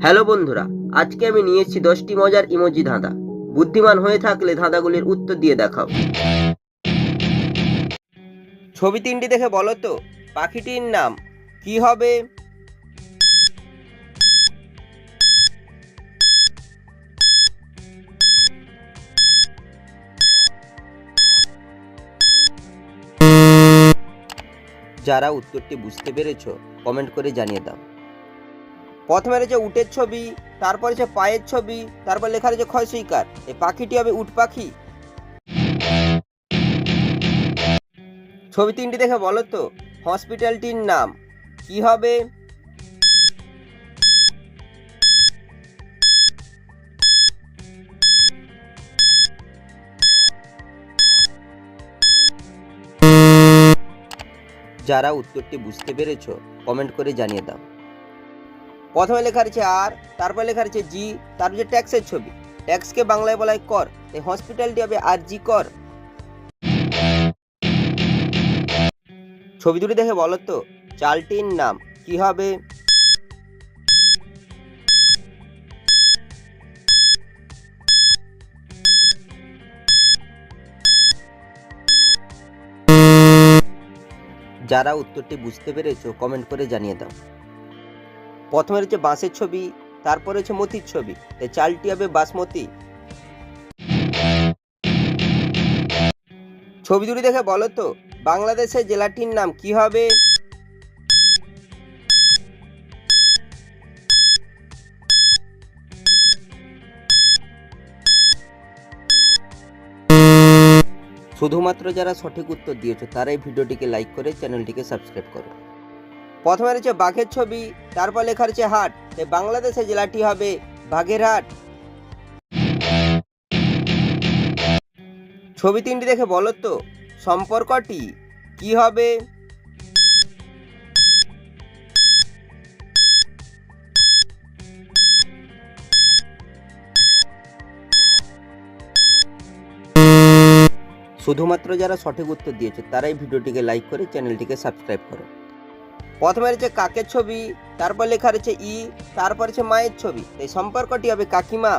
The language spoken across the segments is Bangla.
হ্যালো বন্ধুরা, আজকে আমি নিয়ে এসেছি 10টি মজার ইমোজি ধাঁধা। বুদ্ধিমান হয়ে থাকলে ধাঁধাগুলির উত্তর দিয়ে দেখাও। ছবি তিনটি দেখে বলো তো পাখিটির নাম কি হবে? যারা উত্তরটি বুঝতে পেরেছো কমেন্ট করে জানিয়ে দাও। প্রথমে রয়েছে উটের ছবি, তারপর হচ্ছে পায়ের ছবি, তারপর লেখা রয়েছে ক্ষয়সূকার। এই পাখিটি হবে উট পাখি। ছবি তিনটি দেখে বলো তো হসপিটালটির নাম কি হবে? যারা উত্তরটি বুঝতে পেরেছো কমেন্ট করে জানিয়ে দাও। প্রথমে লেখা রয়েছে আর, তারপর লেখা রয়েছে জি, তারপর হচ্ছে ট্যাক্সের ছবি। ট্যাক্সকে বাংলায় বলা হয় কর, এই হসপিটালটি হবে আর জি কর। ছবি দুটি দেখে বলো তো চালটির নাম কি হবে? যারা উত্তরটি বুঝতে পেরেছো কমেন্ট করে জানিয়ে দাও। প্রথমে রয়েছে বাঁশের ছবি, তারপর রয়েছে মতির ছবি, এই চালটি হবে বাসমতি। ছবি দুটি দেখে বলো তো বাংলাদেশের জেলাটির নাম কি হবে? শুধুমাত্র যারা সঠিক উত্তর দিয়েছো তারাই ভিডিওটিকে লাইক করে চ্যানেলটিকে সাবস্ক্রাইব করো। প্রথমে রয়েছে বাঘের ছবি, তারপর লেখা রয়েছে হাট, এই বাংলাদেশের জেলাটি হবে বাঘেরহাট। ছবি তিনটি দেখে বলো তো সম্পর্কটি কি হবে? শুধুমাত্র যারা সঠিক উত্তর দিয়েছে তারাই ভিডিওটিকে লাইক করে চ্যানেলটিকে সাবস্ক্রাইব করো। প্রথমে রয়েছে কাকের ছবি, তারপর লেখা রয়েছে ই, তারপর রয়েছে মায়ের ছবি, এই সম্পর্কটি হবে কাকিমা।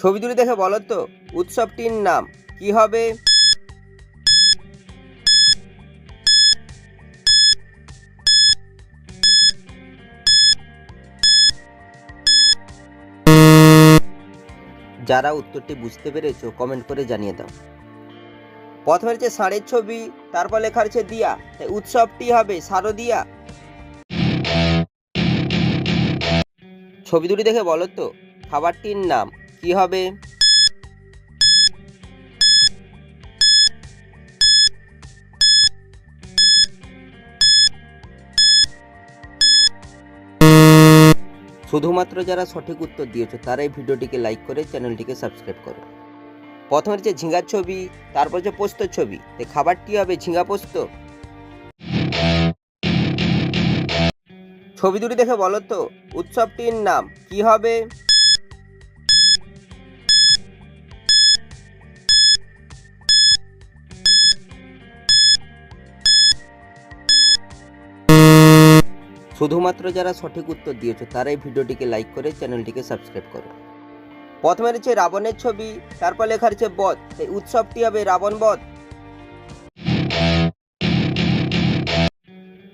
ছবি দুটি দেখে বলো তো উৎসবটির নাম কি হবে? যারা উত্তরটি বুঝতে পেরেছো কমেন্ট করে জানিয়ে দাও। প্রথমে রয়েছে ষাঁড়ের ছবি, তারপর লেখা রয়েছে দিয়া, তাই উৎসবটি হবে শারদিয়া। ছবি দুটি দেখে বলো তো খাবারটির নাম কি হবে? শুধুমাত্র যারা সঠিক উত্তর দিয়েছো তারাই ভিডিওটিকে লাইক করে চ্যানেলটিকে সাবস্ক্রাইব করো। প্রথমে রয়েছে ঝিঙ্গার ছবি, তারপর হচ্ছে পোস্তর ছবি, এই খাবারটি হবে ঝিঙ্গা পোস্ত। ছবি দুটি দেখে বলো তো উৎসবটির নাম কি হবে? শুধুমাত্র যারা সঠিক উত্তর দিয়েছো তারাই ভিডিওটিকে লাইক করে চ্যানেলটিকে সাবস্ক্রাইব করো। প্রথমে রয়েছে রাবণের ছবি, তারপর লেখা রয়েছে বধ, এই উৎসবটি হবে রাবণ বধ।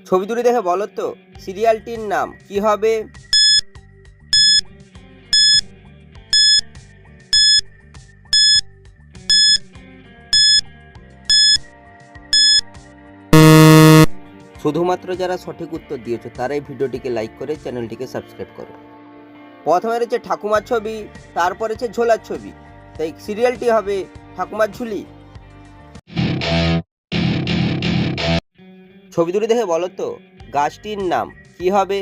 ছবি দুটি দেখে বলো তো সিরিয়ালটির নাম কি হবে? শুধুমাত্র যারা সঠিক উত্তর দিয়েছো তারাই ভিডিওটিকে লাইক করে চ্যানেলটিকে সাবস্ক্রাইব করো। প্রথমে রয়েছে ঠাকুমার ছবি, তারপর রয়েছে ঝোলার ছবি, তাই সিরিয়ালটি হবে ঠাকুমার ঝুলি। ছবি দুটি দেখে বলো তো গাছটির নাম কি হবে?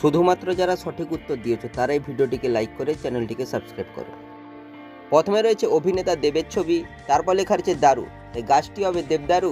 শুধুমাত্র যারা সঠিক উত্তর দিয়েছো তারাই ভিডিওটিকে লাইক করে চ্যানেলটিকে সাবস্ক্রাইব করো। প্রথমে রয়েছে অভিনেতা দেবের ছবি, তারপর লেখা রয়েছে দারু, এই গাছটি হবে দেবদারু।